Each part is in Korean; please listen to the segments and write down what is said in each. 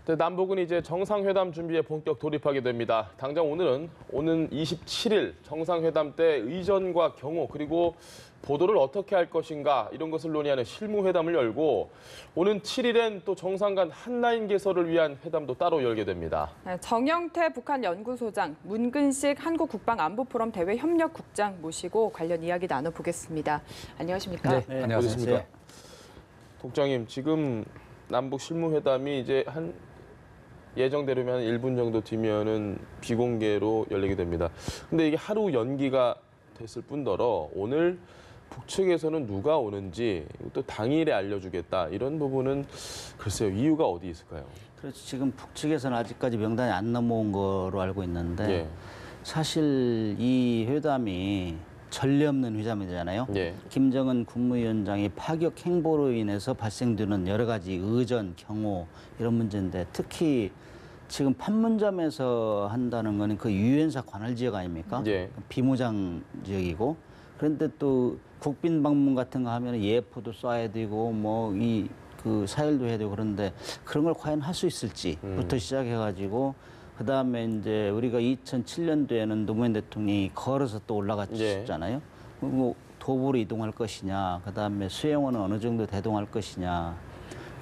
네, 남북은 이제 정상회담 준비에 본격 돌입하게 됩니다. 당장 오늘은 오는 27일 정상회담 때 의전과 경호 그리고 보도를 어떻게 할 것인가 이런 것을 논의하는 실무회담을 열고 오는 7일엔 또 정상 간 한라인 개설을 위한 회담도 따로 열게 됩니다. 정영태 북한 연구소장, 문근식 한국국방안보포럼 대외협력국장 모시고 관련 이야기 나눠보겠습니다. 안녕하십니까? 네, 안녕하십니까. 국장님, 지금 남북 실무회담이 이제 예정대로면 1분 정도 뒤면은 비공개로 열리게 됩니다. 근데 이게 하루 연기가 됐을 뿐더러 오늘 북측에서는 누가 오는지 또 당일에 알려주겠다 이런 부분은 글쎄요, 이유가 어디 있을까요? 그렇죠. 지금 북측에서는 아직까지 명단이 안 넘어온 거로 알고 있는데 예. 사실 이 회담이 전례 없는 회담이잖아요. 예. 김정은 국무위원장이 파격 행보로 인해서 발생되는 여러 가지 의전, 경호 이런 문제인데 특히 지금 판문점에서 한다는 거는 그 유엔사 관할 지역 아닙니까? 예. 비무장 지역이고 그런데 또 국빈 방문 같은 거 하면 예포도 쏴야 되고 뭐 그 사열도 해야 되고 그런데 그런 걸 과연 할 수 있을지부터 시작해가지고 그다음에 이제 우리가 2007년도에는 노무현 대통령이 걸어서 또 올라갔잖아요. 그리고 도보로 이동할 것이냐, 그다음에 수행원은 어느 정도 대동할 것이냐,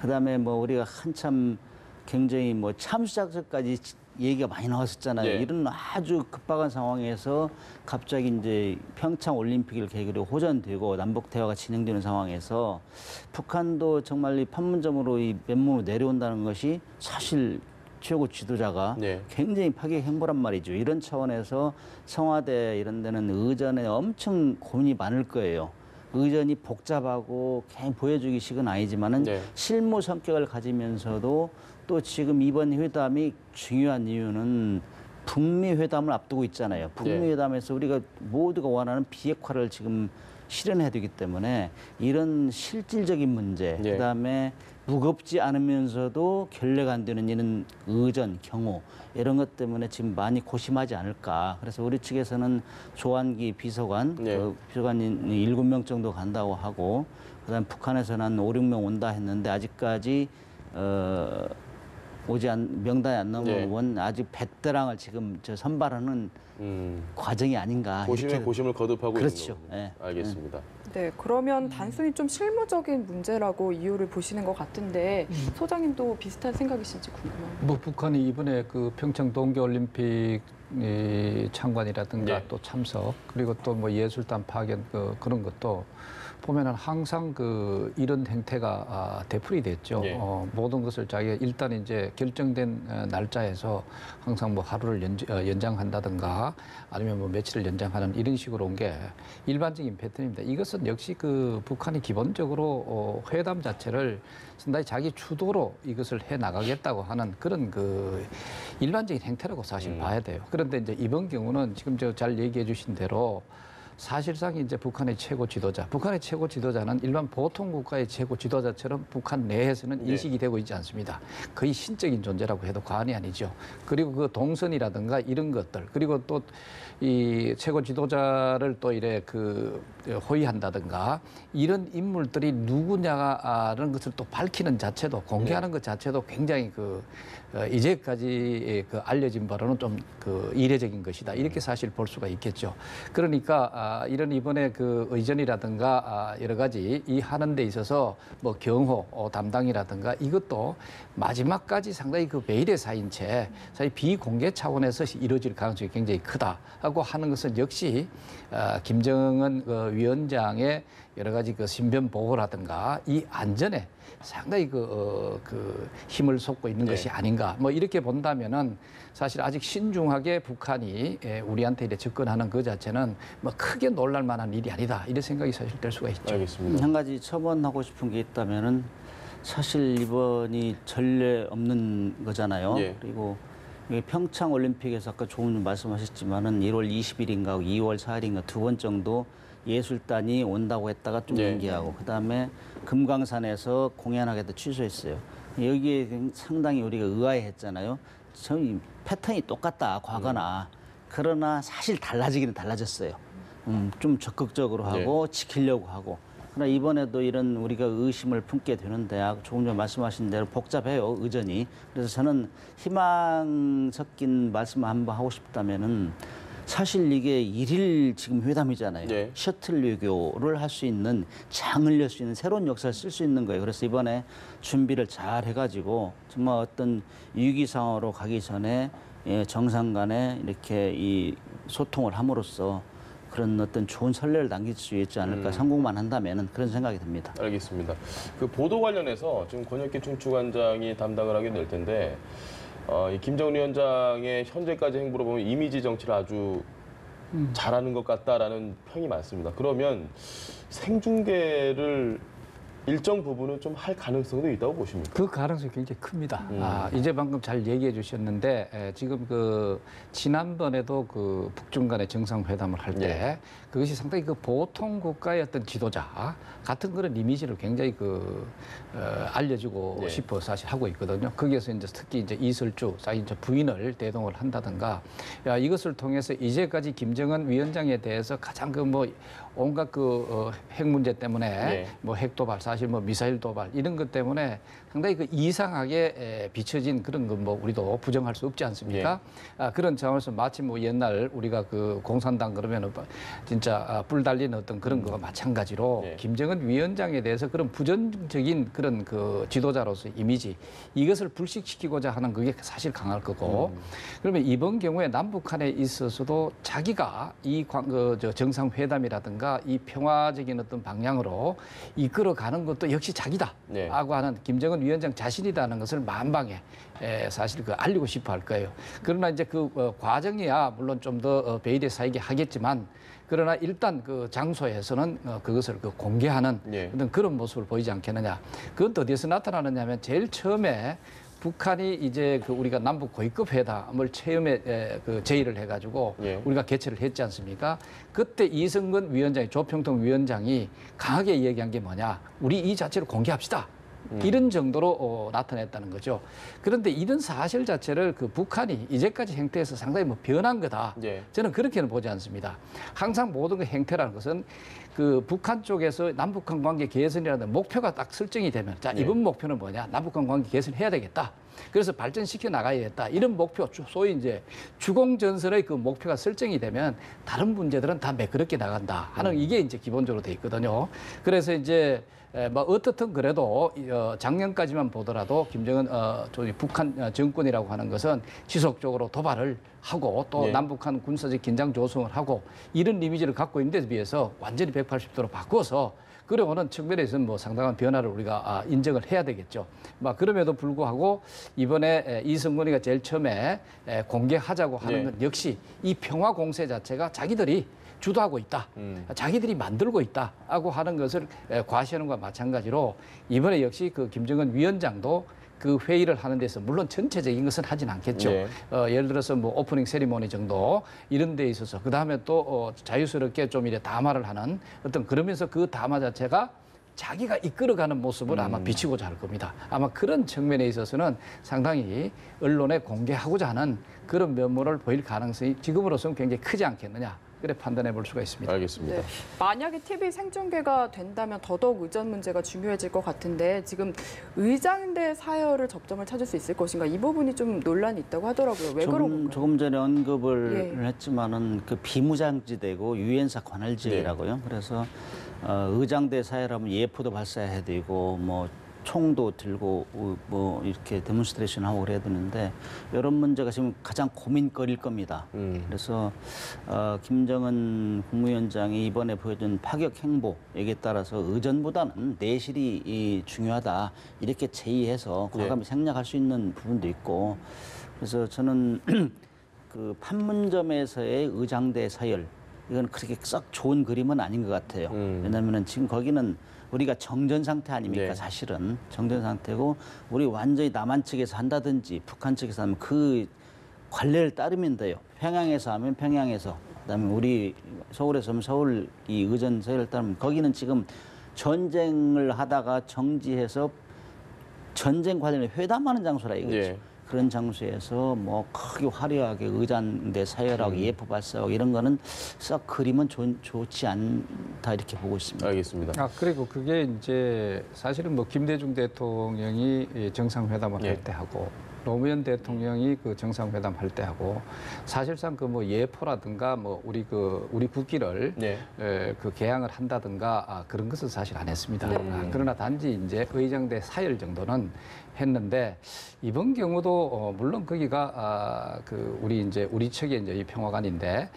그다음에 뭐 우리가 한참 굉장히 뭐 참수작전까지 얘기가 많이 나왔었잖아요. 예. 이런 아주 급박한 상황에서 갑자기 이제 평창 올림픽을 계기로 호전되고 남북 대화가 진행되는 상황에서 북한도 정말 이 판문점으로 이 맨몸으로 내려온다는 것이 사실 최고 지도자가 네. 굉장히 파격 행보란 말이죠. 이런 차원에서 청와대 이런 데는 의전에 엄청 고민이 많을 거예요. 의전이 복잡하고 그냥 보여주기식은 아니지만은 네. 실무 성격을 가지면서도 또 지금 이번 회담이 중요한 이유는 북미 회담을 앞두고 있잖아요. 북미 회담에서 우리가 모두가 원하는 비핵화를 지금 실현해야 되기 때문에 이런 실질적인 문제, 네. 그다음에 무겁지 않으면서도 결례가 안 되는 이런 의전, 경호 이런 것 때문에 지금 많이 고심하지 않을까. 그래서 우리 측에서는 조한기 비서관, 네. 비서관이 7명 정도 간다고 하고 그다음 북한에서는 한 5, 6명 온다 했는데 아직까지 명단이 안 넘어온 아직 배때랑을 지금 선발하는 과정이 아닌가. 고심에 이렇게. 고심을 거듭하고 그렇죠. 있는 거군요. 네. 알겠습니다. 네, 그러면 단순히 좀 실무적인 문제라고 이유를 보시는 것 같은데 소장님도 비슷한 생각이신지 궁금합니다. 뭐 북한이 이번에 그 평창 동계올림픽 참관이라든가 또 참석 그리고 또 뭐 예술단 파견 그런 것도 보면은 항상 이런 행태가 되풀이 됐죠. 예. 모든 것을 자기가 일단 이제 결정된 날짜에서 항상 뭐 하루를 연장한다든가 아니면 뭐 며칠을 연장하는 이런 식으로 온 게 일반적인 패턴입니다. 이것은 역시 북한이 기본적으로 회담 자체를 상당히 자기 주도로 이것을 해 나가겠다고 하는 그런 일반적인 행태라고 사실 봐야 돼요. 그런데 이제 이번 경우는 지금 잘 얘기해 주신 대로 사실상 이제 북한의 최고 지도자는 일반 보통 국가의 최고 지도자처럼 북한 내에서는 인식이 되고 있지 않습니다. 거의 신적인 존재라고 해도 과언이 아니죠. 그리고 그 동선이라든가 이런 것들, 그리고 또 이 최고 지도자를 또 이래 호위한다든가 이런 인물들이 누구냐라는 것을 또 밝히는 자체도 공개하는 것 자체도 굉장히 이제까지 알려진 바로는 좀 이례적인 것이다. 이렇게 사실 볼 수가 있겠죠. 그러니까 이런 이번에 의전이라든가 여러 가지 이 하는 데 있어서 뭐 경호 담당이라든가 이것도 마지막까지 상당히 매일의 사이인 채 사실 비공개 차원에서 이루어질 가능성이 굉장히 크다고 하는 것은 역시 김정은 위원장의 여러 가지 신변 보호라든가 이 안전에 상당히 힘을 쏟고 있는 것이 아닌가. 뭐 이렇게 본다면은 사실 아직 신중하게 북한이 우리한테 이렇게 접근하는 그 자체는 뭐 크게 놀랄 만한 일이 아니다. 이런 생각이 사실 될 수가 있죠. 알겠습니다. 한 가지 첨언하고 싶은 게 있다면은 사실 이번이 전례 없는 거잖아요. 예. 그리고 평창 올림픽에서 아까 조금 말씀하셨지만은 1월 20일인가 2월 4일인가 2번 정도 예술단이 온다고 했다가 좀 연기하고 그다음에 금강산에서 공연하겠다 취소했어요. 여기에 상당히 우리가 의아해했잖아요. 참 패턴이 똑같다 과거나 그러나 사실 달라지기는 달라졌어요. 좀 적극적으로 하고 지키려고 하고 그러나 이번에도 이런 우리가 의심을 품게 되는데 조금 전에 말씀하신 대로 복잡해요, 의전이. 그래서 저는 희망 섞인 말씀 한번 하고 싶다면은 사실 이게 일일 지금 회담이잖아요. 네. 셔틀 외교를 할 수 있는, 장을 열 수 있는 새로운 역사를 쓸 수 있는 거예요. 그래서 이번에 준비를 잘 해가지고 정말 어떤 위기 상황으로 가기 전에 정상 간에 이렇게 이 소통을 함으로써 그런 어떤 좋은 선례를 남길 수 있지 않을까, 성공만 한다면은 그런 생각이 듭니다. 알겠습니다. 그 보도 관련해서 지금 권혁기 총추관장이 담당을 하게 될 텐데 이 김정은 위원장의 현재까지 행보를 보면 이미지 정치를 아주 잘하는 것 같다라는 평이 많습니다. 그러면 생중계를 일정 부분은 좀 할 가능성도 있다고 보십니까? 그 가능성이 굉장히 큽니다. 이제 방금 잘 얘기해 주셨는데 지금 그 지난번에도 그 북중 간의 정상회담을 할 때 그것이 상당히 그 보통 국가의 어떤 지도자 같은 그런 이미지를 굉장히 알려주고 네. 싶어 사실 하고 있거든요. 거기에서 이제 특히 이제 이설주, 사실 이제 부인을 대동을 한다든가 이것을 통해서 이제까지 김정은 위원장에 대해서 가장 그 뭐 온갖 핵 문제 때문에 뭐 핵 도발, 사실 뭐 미사일 도발 이런 것 때문에 상당히 그 이상하게 비춰진 그런 거 뭐 우리도 부정할 수 없지 않습니까? 그런 차원에서 마치 뭐 옛날 우리가 그 공산당 그러면은 진짜 뿔 달린 어떤 그런 거와 마찬가지로 김정은 위원장에 대해서 그런 부정적인 그런 그 지도자로서 이미지 이것을 불식시키고자 하는 그게 사실 강할 거고 그러면 이번 경우에 남북한에 있어서도 자기가 이 정상회담이라든가 이 평화적인 어떤 방향으로 이끌어가는 것도 역시 자기다라고 하는 김정은 위원장 자신이라는 것을 만방에 사실 알리고 싶어 할 거예요. 그러나 이제 그 과정이야 물론 좀 더 베일에 쌓이게 하겠지만 그러나 일단 그 장소에서는 그것을 공개하는 어떤 그런 모습을 보이지 않겠느냐. 그건 또 어디서 나타나느냐면 제일 처음에 북한이 이제 우리가 남북 고위급 회담을 처음에 제의를 해가지고 우리가 개최를 했지 않습니까? 그때 이승건 위원장이, 조평통 위원장이 강하게 얘기한 게 뭐냐? 우리 이 자체를 공개합시다. 이런 정도로 나타냈다는 거죠. 그런데 이런 사실 자체를 북한이 이제까지 행태에서 상당히 변한 거다. 저는 그렇게는 보지 않습니다. 항상 모든 그 행태라는 것은 북한 쪽에서 남북한 관계 개선이라는 목표가 딱 설정이 되면 자, 이번 목표는 뭐냐? 남북한 관계 개선해야 되겠다. 그래서 발전시켜 나가야겠다. 이런 목표, 소위 이제 주공전선의 그 목표가 설정이 되면 다른 문제들은 다 매끄럽게 나간다 하는 이게 이제 기본적으로 돼 있거든요. 그래서 이제 뭐 어떻든 그래도 작년까지만 보더라도 김정은 북한 정권이라고 하는 것은 지속적으로 도발을 하고 또 남북한 군사적 긴장 조성을 하고 이런 이미지를 갖고 있는 데 비해서 완전히 180도로 바꿔서 그러고는 측면에서는 뭐 상당한 변화를 우리가 인정을 해야 되겠죠. 막 그럼에도 불구하고 이번에 이승건이가 제일 처음에 공개하자고 하는 건 역시 이 평화 공세 자체가 자기들이 주도하고 있다. 자기들이 만들고 있다라고 하는 것을 과시하는 것과 마찬가지로 이번에 역시 김정은 위원장도 그 회의를 하는 데서 물론 전체적인 것은 하진 않겠죠. 예를 들어서 뭐 오프닝 세리머니 정도 이런 데 있어서 그다음에 또 자유스럽게 좀 이래 담화를 하는 어떤 그러면서 그 담화 자체가 자기가 이끌어가는 모습을 아마 비치고자 할 겁니다. 아마 그런 측면에 있어서는 상당히 언론에 공개하고자 하는 그런 면모를 보일 가능성이 지금으로서는 굉장히 크지 않겠느냐. 그래 판단해 볼 수가 있습니다. 알겠습니다. 만약에 TV 생중계가 된다면 더더욱 의전 문제가 중요해질 것 같은데 지금 의장대 사열을 접점을 찾을 수 있을 것인가 이 부분이 좀 논란이 있다고 하더라고요. 왜 그런가요? 조금 전에 언급을 했지만은 비무장지대고 유엔사 관할 지역이라고요. 그래서 의장대 사열하면 예포도 발사해야 되고 뭐 총도 들고 뭐 이렇게 데몬스트레이션 하고 그래야 되는데 이런 문제가 지금 가장 고민거리일 겁니다. 그래서 김정은 국무위원장이 이번에 보여준 파격 행보에 따라서 의전보다는 내실이 중요하다 이렇게 제의해서 과감히 생략할 수 있는 부분도 있고 그래서 저는 그 판문점에서의 의장대 사열 이건 그렇게 썩 좋은 그림은 아닌 것 같아요. 왜냐하면 지금 거기는 우리가 정전 상태 아닙니까? 사실은 정전 상태고 우리 완전히 남한 측에서 한다든지 북한 측에서 하면 그 관례를 따르면 돼요. 평양에서 하면 평양에서 그다음에 우리 서울에서 하면 서울 이 의전 사열을 따르면 거기는 지금 전쟁을 하다가 정지해서 전쟁 관련해 회담하는 장소라 이거죠. 그런 장소에서 뭐 크게 화려하게 의장대 사열하고 예포 발사하고 이런 거는 썩 그림은 좋지 않다 이렇게 보고 있습니다. 알겠습니다. 그리고 그게 이제 사실은 뭐 김대중 대통령이 정상회담을 예. 할 때 하고 노무현 대통령이 그 정상회담 할 때 하고 사실상 그 뭐 예포라든가 뭐 우리 국기를 네. 그 개항을 한다든가 그런 것은 사실 안 했습니다. 네. 그러나 단지 이제 의장대 사열 정도는 했는데 이번 경우도 물론 거기가 그 우리 측의 이제 이 평화관인데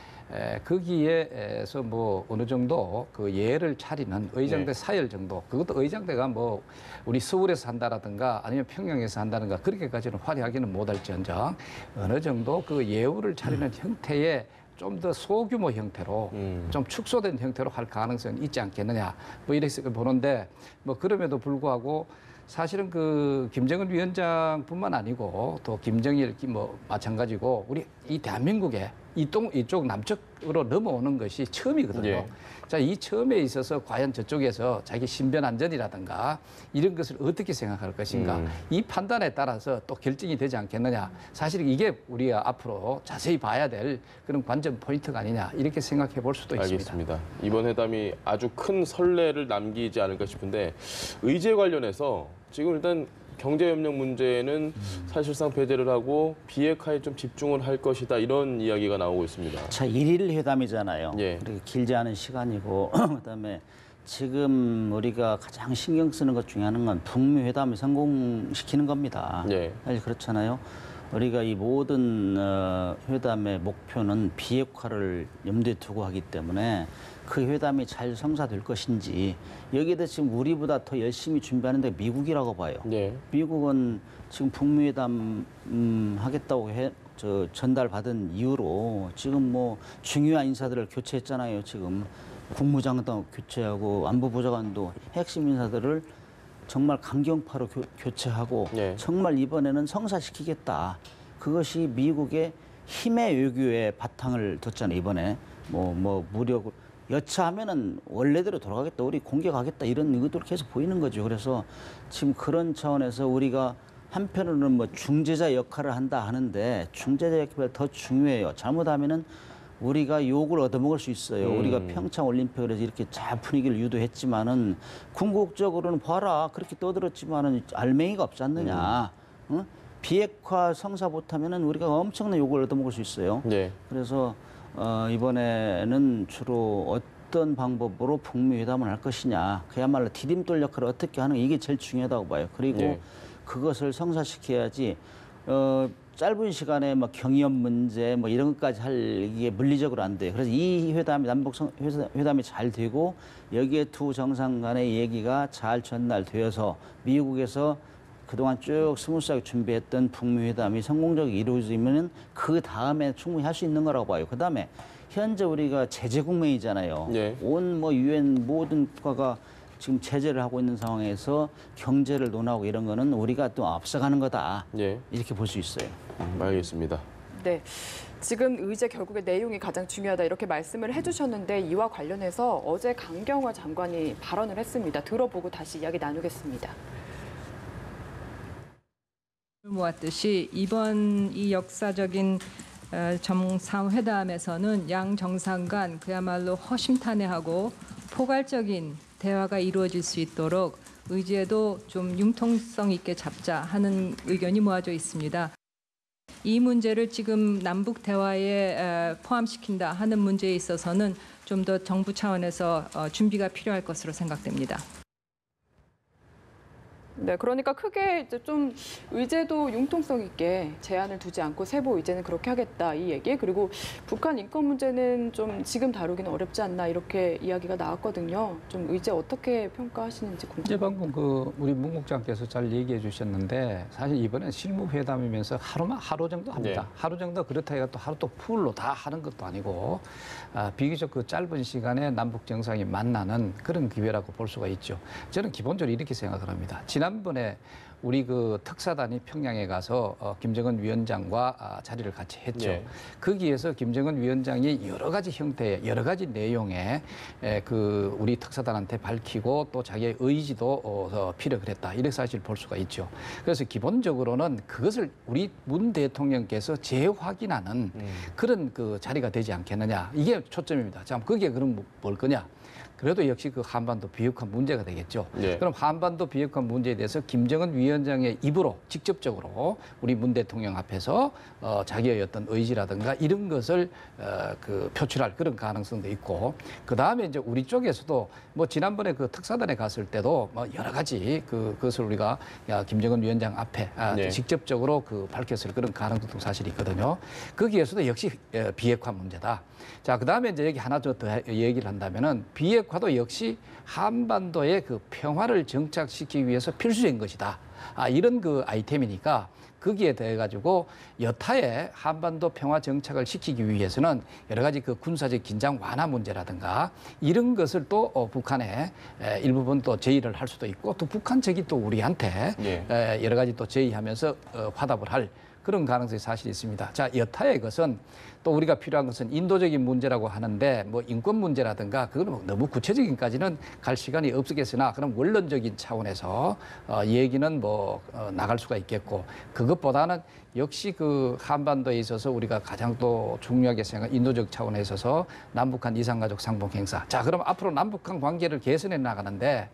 거기에서 뭐 어느 정도 그 예를 차리는 의장대 네. 사열 정도 그것도 의장대가 뭐 우리 서울에서 한다라든가 아니면 평양에서 한다든가 그렇게까지는 화려하게는 못할지언정 어느 정도 그 예우를 차리는 형태의 좀 더 소규모 형태로 좀 축소된 형태로 할 가능성이 있지 않겠느냐 뭐 이렇게 보는데 뭐 그럼에도 불구하고 사실은 그 김정은 위원장뿐만 아니고 또 김정일 뭐 마찬가지고 우리 이 대한민국에 이쪽 남쪽으로 넘어오는 것이 처음이거든요. 예. 자, 이 처음에 있어서 과연 저쪽에서 자기 신변 안전이라든가 이런 것을 어떻게 생각할 것인가 이 판단에 따라서 또 결정이 되지 않겠느냐. 사실 이게 우리가 앞으로 자세히 봐야 될 그런 관전 포인트가 아니냐 이렇게 생각해 볼 수도 있습니다. 알겠습니다. 이번 회담이 아주 큰 선례를 남기지 않을까 싶은데 의제 관련해서 지금 일단 경제협력 문제는 사실상 배제를 하고 비핵화에 좀 집중을 할 것이다 이런 이야기가 나오고 있습니다. 자, 1일 회담이잖아요. 예. 그리고 길지 않은 시간이고 그다음에 지금 우리가 가장 신경 쓰는 것 중에 하나는 북미 회담을 성공시키는 겁니다. 예. 사실 그렇잖아요. 우리가 이 모든 회담의 목표는 비핵화를 염두에 두고 하기 때문에 그 회담이 잘 성사될 것인지 여기에 대해서 지금 우리보다 더 열심히 준비하는데 미국이라고 봐요. 예. 미국은 지금 북미 회담 하겠다고 전달받은 이후로 지금 뭐 중요한 인사들을 교체했잖아요. 지금 국무장관도 교체하고 안보보좌관도 핵심 인사들을 정말 강경파로 교체하고 네. 정말 이번에는 성사시키겠다. 그것이 미국의 힘의 외교에 바탕을 뒀잖아요. 이번에 뭐 무력으로 여차하면은 원래대로 돌아가겠다. 우리 공격하겠다. 이런 의도를 계속 보이는 거죠. 그래서 지금 그런 차원에서 우리가 한편으로는 뭐 중재자 역할을 한다 하는데 중재자 역할이 더 중요해요. 잘못하면은 우리가 욕을 얻어먹을 수 있어요. 우리가 평창 올림픽에서 이렇게 잘 분위기를 유도했지만은 궁극적으로는 봐라 그렇게 떠들었지만은 알맹이가 없지 않느냐. 응? 비핵화 성사 못하면은 우리가 엄청난 욕을 얻어먹을 수 있어요. 네. 그래서 이번에는 주로 어떤 방법으로 북미 회담을 할 것이냐. 그야말로 디딤돌 역할을 어떻게 하는 게 이게 제일 중요하다고 봐요. 그리고 네. 그것을 성사시켜야지. 짧은 시간에 뭐 경위업 문제 뭐 이런 것까지 할 이게 물리적으로 안 돼요. 그래서 이 회담이 회담이 잘 되고 여기에 두 정상 간의 얘기가 잘 전달되어서 미국에서 그동안 쭉 스무스하게 준비했던 북미 회담이 성공적으로 이루어지면은 그 다음에 충분히 할 수 있는 거라고 봐요. 그 다음에 현재 우리가 제재 국면이잖아요. 네. 온 뭐 유엔 모든 국가가 지금 제재를 하고 있는 상황에서 경제를 논하고 이런 거는 우리가 또 앞서가는 거다. 예. 이렇게 볼 수 있어요. 알겠습니다. 네. 지금 의제 결국에 내용이 가장 중요하다 이렇게 말씀을 해주셨는데 이와 관련해서 어제 강경화 장관이 발언을 했습니다. 들어보고 다시 이야기 나누겠습니다. 모았듯이 이번 이 역사적인 정상회담에서는 양 정상 간 그야말로 허심탄회하고 포괄적인 대화가 이루어질 수 있도록 의제도 좀 융통성 있게 잡자 하는 의견이 모아져 있습니다. 이 문제를 지금 남북 대화에 포함시킨다 하는 문제에 있어서는 좀 더 정부 차원에서 준비가 필요할 것으로 생각됩니다. 네, 그러니까 크게 이제 좀 의제도 융통성 있게 제한을 두지 않고 세부 의제는 그렇게 하겠다 이 얘기. 그리고 북한 인권 문제는 좀 지금 다루기는 어렵지 않나 이렇게 이야기가 나왔거든요. 좀 의제 어떻게 평가하시는지 궁금합니다. 이제 방금 그 우리 문 국장께서 잘 얘기해 주셨는데 사실 이번엔 실무 회담이면서 하루 정도 합니다. 네. 하루 정도 그렇다 해가 또 하루 또 풀로 다 하는 것도 아니고 비교적 그 짧은 시간에 남북 정상이 만나는 그런 기회라고 볼 수가 있죠. 저는 기본적으로 이렇게 생각을 합니다. 지난번에 우리 그 특사단이 평양에 가서 김정은 위원장과 자리를 같이 했죠. 예. 거기에서 김정은 위원장이 여러 가지 형태의 여러 가지 내용의 그 우리 특사단한테 밝히고 또 자기의 의지도 피력을 했다. 이렇게 사실 볼 수가 있죠. 그래서 기본적으로는 그것을 우리 문 대통령께서 재확인하는 그런 그 자리가 되지 않겠느냐. 이게 초점입니다. 자, 그게 그럼 뭘 거냐? 그래도 역시 그 한반도 비핵화 문제가 되겠죠. 네. 그럼 한반도 비핵화 문제에 대해서 김정은 위원장의 입으로 직접적으로 우리 문 대통령 앞에서 자기의 어떤 의지라든가 이런 것을 그 표출할 그런 가능성도 있고, 그 다음에 이제 우리 쪽에서도 뭐 지난번에 그 특사단에 갔을 때도 뭐 여러 가지 그것을 우리가 김정은 위원장 앞에 네. 직접적으로 그 밝혔을 그런 가능성도 사실 있거든요. 거기에서도 역시 비핵화 문제다. 자, 그 다음에 이제 여기 하나 더 얘기를 한다면은 비핵화도 역시 한반도의 그 평화를 정착시키기 위해서 필수적인 것이다. 이런 그 아이템이니까 거기에 대해 가지고 여타의 한반도 평화 정착을 시키기 위해서는 여러 가지 그 군사적 긴장 완화 문제라든가 이런 것을 또 북한에 일부분 또 제의를 할 수도 있고, 또 북한 측이 또 우리한테 예. 여러 가지 또 제의하면서 화답을 할 그런 가능성이 사실 있습니다. 자, 여타의 것은 또 우리가 필요한 것은 인도적인 문제라고 하는데 뭐 인권 문제라든가 그거는 뭐 너무 구체적인까지는 갈 시간이 없겠으나 그럼 원론적인 차원에서 얘기는 뭐 나갈 수가 있겠고, 그것보다는 역시 그 한반도에 있어서 우리가 가장 또 중요하게 생각한 인도적 차원에 있어서 남북한 이산가족 상봉 행사. 자, 그럼 앞으로 남북한 관계를 개선해 나가는데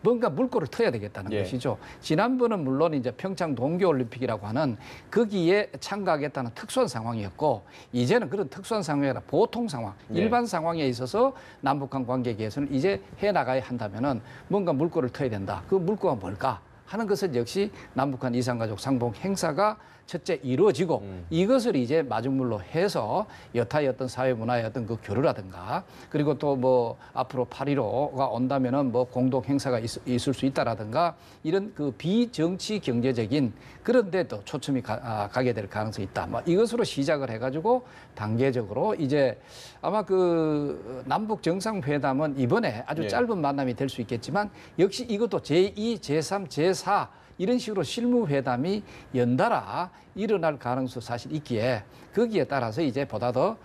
뭔가 물꼬를 트야 되겠다는 예. 것이죠. 지난번은 물론 이제 평창 동계올림픽이라고 하는 거기에 참가하겠다는 특수한 상황이었고, 이제는 그런 특수한 상황이 아니라 보통 상황, 예. 일반 상황에 있어서 남북한 관계 개선을 이제 해 나가야 한다면은 뭔가 물꼬를 트야 된다. 그 물꼬가 뭘까 하는 것은 역시 남북한 이산가족 상봉 행사가 첫째 이루어지고 이것을 이제 마중물로 해서 여타의 어떤 사회 문화의 어떤 그 교류라든가, 그리고 또 뭐 앞으로 8.15가 온다면은 뭐 공동 행사가 있을 수 있다라든가 이런 그 비정치 경제적인 그런 데 또 초점이 가게 될 가능성이 있다. 뭐 이것으로 시작을 해가지고 단계적으로 이제 아마 그 남북 정상회담은 이번에 아주 예. 짧은 만남이 될 수 있겠지만 역시 이것도 제2, 제3, 제4 이런 식으로 실무회담이 연달아 일어날 가능성 사실 있기에 거기에 따라서 이제 보다 더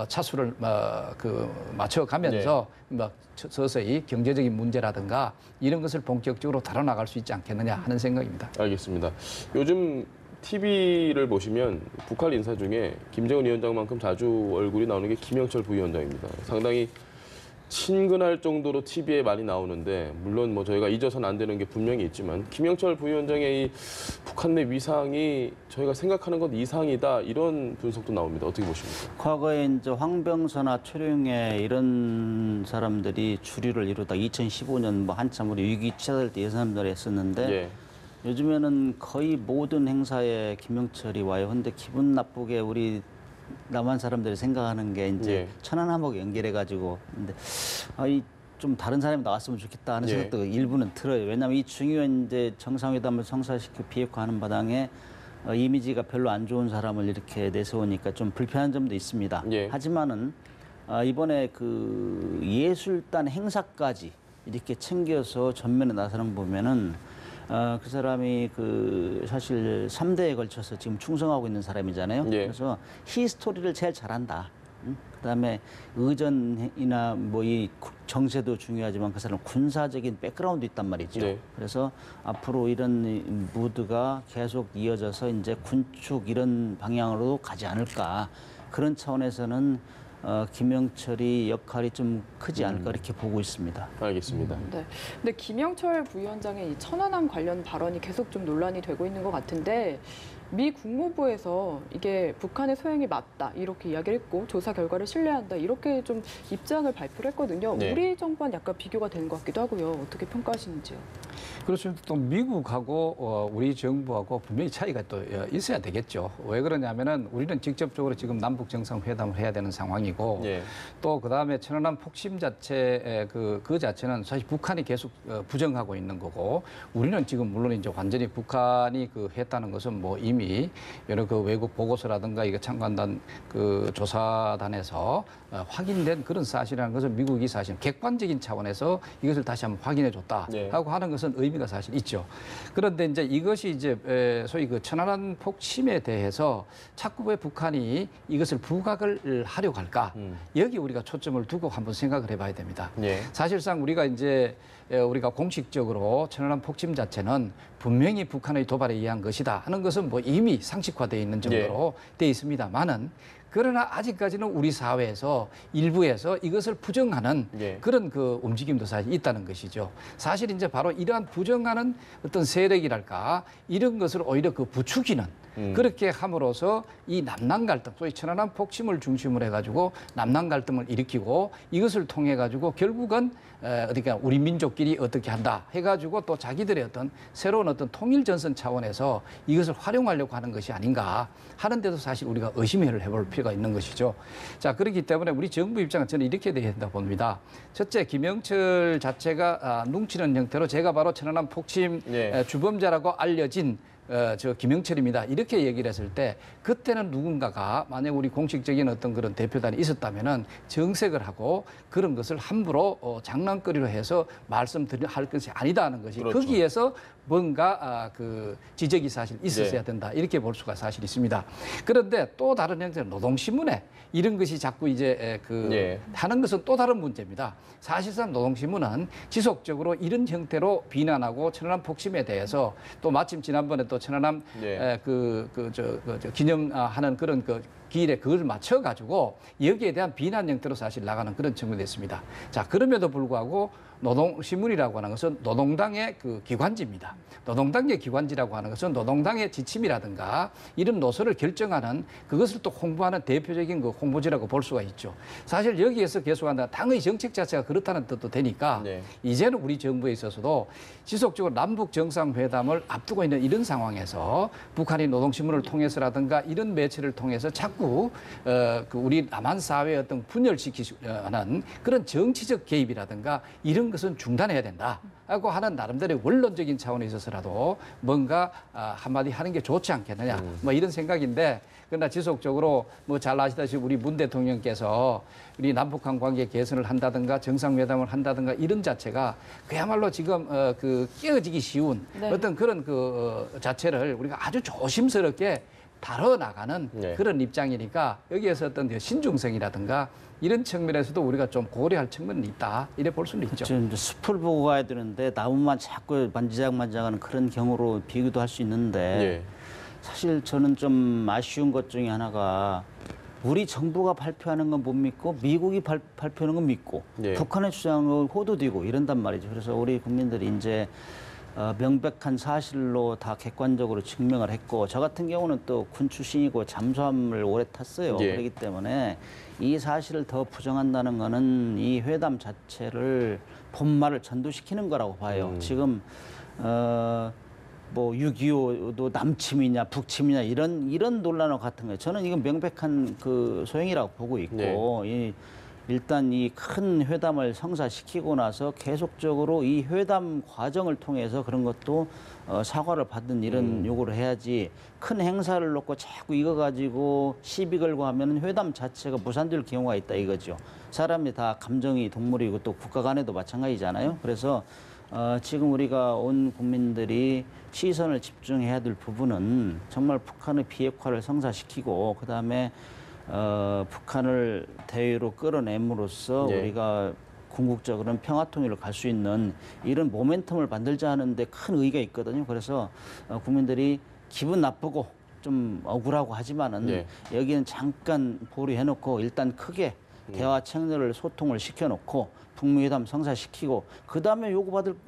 차수를 맞춰가면서 서서히 경제적인 문제라든가 이런 것을 본격적으로 다뤄나갈 수 있지 않겠느냐 하는 생각입니다. 알겠습니다. 요즘 TV를 보시면 북한 인사 중에 김정은 위원장만큼 자주 얼굴이 나오는 게 김영철 부위원장입니다. 상당히 친근할 정도로 TV에 많이 나오는데, 물론 뭐 저희가 잊어서는 안 되는 게 분명히 있지만 김영철 부위원장의 이 북한 내 위상이 저희가 생각하는 것 이상이다, 이런 분석도 나옵니다. 어떻게 보십니까? 과거에 이제 황병서나 최룡해 이런 사람들이 주류를 이루다 2015년 뭐 한참 우리 위기 치닫을 때 예선을 했었는데 예. 요즘에는 거의 모든 행사에 김영철이 와요. 근데 기분 나쁘게 우리 남한 사람들이 생각하는 게 이제 예. 천안함하고 연결해가지고, 근데 이 좀 다른 사람이 나왔으면 좋겠다 하는 예. 생각도 일부는 들어요. 왜냐하면 이 중요한 이제 정상회담을 성사시키고 비핵화하는 바당에 이미지가 별로 안 좋은 사람을 이렇게 내세우니까 좀 불편한 점도 있습니다. 예. 하지만은 이번에 그 예술단 행사까지 이렇게 챙겨서 전면에 나서는 거 보면은 그 사람이 그 사실 3대에 걸쳐서 지금 충성하고 있는 사람이잖아요. 예. 그래서 히스토리를 제일 잘한다. 그다음에 의전이나 뭐 이 정세도 중요하지만 그 사람 군사적인 백그라운드 있단 말이죠. 네. 그래서 앞으로 이런 무드가 계속 이어져서 이제 군축 이런 방향으로 가지 않을까. 그런 차원에서는 김영철이 역할이 좀 크지 않을까 이렇게 보고 있습니다. 알겠습니다. 네. 근데 김영철 부위원장의 이 천안함 관련 발언이 계속 좀 논란이 되고 있는 것 같은데, 미 국무부에서 이게 북한의 소행이 맞다 이렇게 이야기를 했고 조사 결과를 신뢰한다 이렇게 좀 입장을 발표를 했거든요. 네. 우리 정부와는 약간 비교가 되는 것 같기도 하고요. 어떻게 평가하시는지요? 그렇습니다. 또 미국하고 우리 정부하고 분명히 차이가 또 있어야 되겠죠. 왜 그러냐면은 우리는 직접적으로 지금 남북 정상회담을 해야 되는 상황이고, 예. 또 그다음에 천안함 폭심 자체 그 자체는 사실 북한이 계속 부정하고 있는 거고, 우리는 지금 물론 이제 완전히 북한이 그 했다는 것은 뭐 이미 여러 그 외국 보고서라든가 이거 참관단 그 조사단에서 확인된 그런 사실이라는 것을 미국이 사실 객관적인 차원에서 이것을 다시 한번 확인해 줬다 네. 하고 하는 것은 이것은 의미가 사실 있죠. 그런데 이제 이것이 이제 소위 그 천안함 폭침에 대해서 자꾸 왜 북한이 이것을 부각을 하려고 할까? 여기 우리가 초점을 두고 한번 생각을 해봐야 됩니다. 예. 사실상 우리가 이제 우리가 공식적으로 천안함 폭침 자체는 분명히 북한의 도발에 의한 것이다 하는 것은 뭐 이미 상식화되어 있는 정도로 돼 있습니다만은 그러나 아직까지는 우리 사회에서 일부에서 이것을 부정하는 그런 그 움직임도 사실 있다는 것이죠. 사실 이제 바로 이러한 부정하는 어떤 세력이랄까 이런 것을 오히려 그 부추기는 그렇게 함으로써 이 남남 갈등, 소위 천안함 폭침을 중심으로 해가지고 남남 갈등을 일으키고 이것을 통해 가지고 결국은 어디가 우리 민족끼리 어떻게 한다 해가지고 또 자기들의 어떤 새로운 어떤 통일 전선 차원에서 이것을 활용하려고 하는 것이 아닌가 하는데도 사실 우리가 의심을 해볼 필요가 있는 것이죠. 자, 그렇기 때문에 우리 정부 입장은 저는 이렇게 돼야 된다 봅니다. 첫째, 김영철 자체가 뭉치는 형태로 제가 바로 천안함 폭침 주범자라고 알려진 저 김영철입니다. 이렇게 얘기를 했을 때 그때는 누군가가 만약 우리 공식적인 어떤 그런 대표단이 있었다면은 정색을 하고 그런 것을 함부로 장난거리로 해서 말씀드릴 것이 아니다 하는 것이 그렇죠. 거기에서 뭔가 그 지적이 사실 있었어야 된다 이렇게 볼 수가 사실 있습니다. 그런데 또 다른 형태는 노동신문에 이런 것이 자꾸 이제 하는 것은 또 다른 문제입니다. 사실상 노동신문은 지속적으로 이런 형태로 비난하고 천안함 폭침에 대해서 또 마침 지난번에 또 천안함 기념하는 그런 그 기일에 그걸 맞춰가지고 여기에 대한 비난 형태로 사실 나가는 그런 측면이 됐습니다. 자, 그럼에도 불구하고 노동신문이라고 하는 것은 노동당의 그 기관지입니다. 노동당의 기관지라고 하는 것은 노동당의 지침이라든가 이런 노선을 결정하는 그것을 또 홍보하는 대표적인 그 홍보지라고 볼 수가 있죠. 사실 여기에서 계속한다 당의 정책 자체가 그렇다는 뜻도 되니까 이제는 우리 정부에 있어서도 지속적으로 남북 정상회담을 앞두고 있는 이런 상황에서 북한이 노동신문을 통해서라든가 이런 매체를 통해서 자꾸 그 우리 남한 사회의 어떤 분열시키는 그런 정치적 개입이라든가 이런 것은 중단해야 된다 하고 하는 나름대로의 원론적인 차원에 있어서라도 뭔가 한마디 하는 게 좋지 않겠느냐 뭐 이런 생각인데 그러나 지속적으로 뭐 잘 아시다시피 우리 문 대통령께서 우리 남북한 관계 개선을 한다든가 정상회담을 한다든가 이런 자체가 그야말로 지금 그 깨어지기 쉬운 어떤 그런 그 자체를 우리가 아주 조심스럽게 다뤄나가는 그런 입장이니까 여기에서 어떤 신중성이라든가 이런 측면에서도 우리가 좀 고려할 측면은 있다 이래 볼 수는 있죠. 지금 숲을 보고 가야 되는데 나무만 자꾸 만지작만지작하는 그런 경우로 비교도 할 수 있는데 사실 저는 좀 아쉬운 것 중에 하나가 우리 정부가 발표하는 건 못 믿고 미국이 발표하는 건 믿고 북한의 주장을 호도되고 이런단 말이죠. 그래서 우리 국민들이 이제 명백한 사실로 다 객관적으로 증명을 했고 저 같은 경우는 또 군 출신이고 잠수함을 오래 탔어요. 그렇기 때문에 이 사실을 더 부정한다는 거는 이 회담 자체를 본말을 전도시키는 거라고 봐요. 지금 뭐 6.25도 남침이냐 북침이냐 이런 논란과 같은 거예요. 저는 이건 명백한 그 소행이라고 보고 있고 일단 이 큰 회담을 성사시키고 나서 계속적으로 이 회담 과정을 통해서 그런 것도 사과를 받는 이런 요구를 해야지 큰 행사를 놓고 자꾸 이거 가지고 시비 걸고 하면 회담 자체가 무산될 경우가 있다 이거죠. 사람이 다 감정이 동물이고 또 국가 간에도 마찬가지잖아요. 그래서 지금 우리가 온 국민들이 시선을 집중해야 될 부분은 정말 북한의 비핵화를 성사시키고 그다음에 북한을 대외로 끌어냄으로써 우리가 궁극적으로는 평화통일로 갈 수 있는 이런 모멘텀을 만들자 하는데 큰 의의가 있거든요. 그래서 국민들이 기분 나쁘고 좀 억울하고 하지만은 여기는 잠깐 보류해놓고 일단 크게 대화 채널을 소통을 시켜놓고 북미회담 성사시키고 그다음에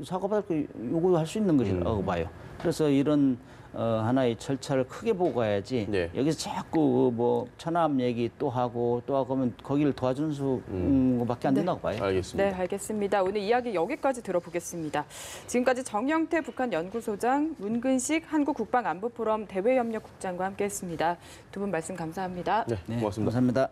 사과받을 거 요구할 수 있는 것이라고 봐요. 그래서 이런 하나의 절차를 크게 보고 가야지 여기서 자꾸 뭐 천안함 얘기 또 하고 하면 거기를 도와주는 것밖에 안 된다고 봐요. 알겠습니다. 네, 알겠습니다. 오늘 이야기 여기까지 들어보겠습니다. 지금까지 정영태 북한 연구소장, 문근식 한국국방안보포럼 대외협력국장과 함께했습니다. 두 분 말씀 감사합니다. 네, 고맙습니다. 감사합니다.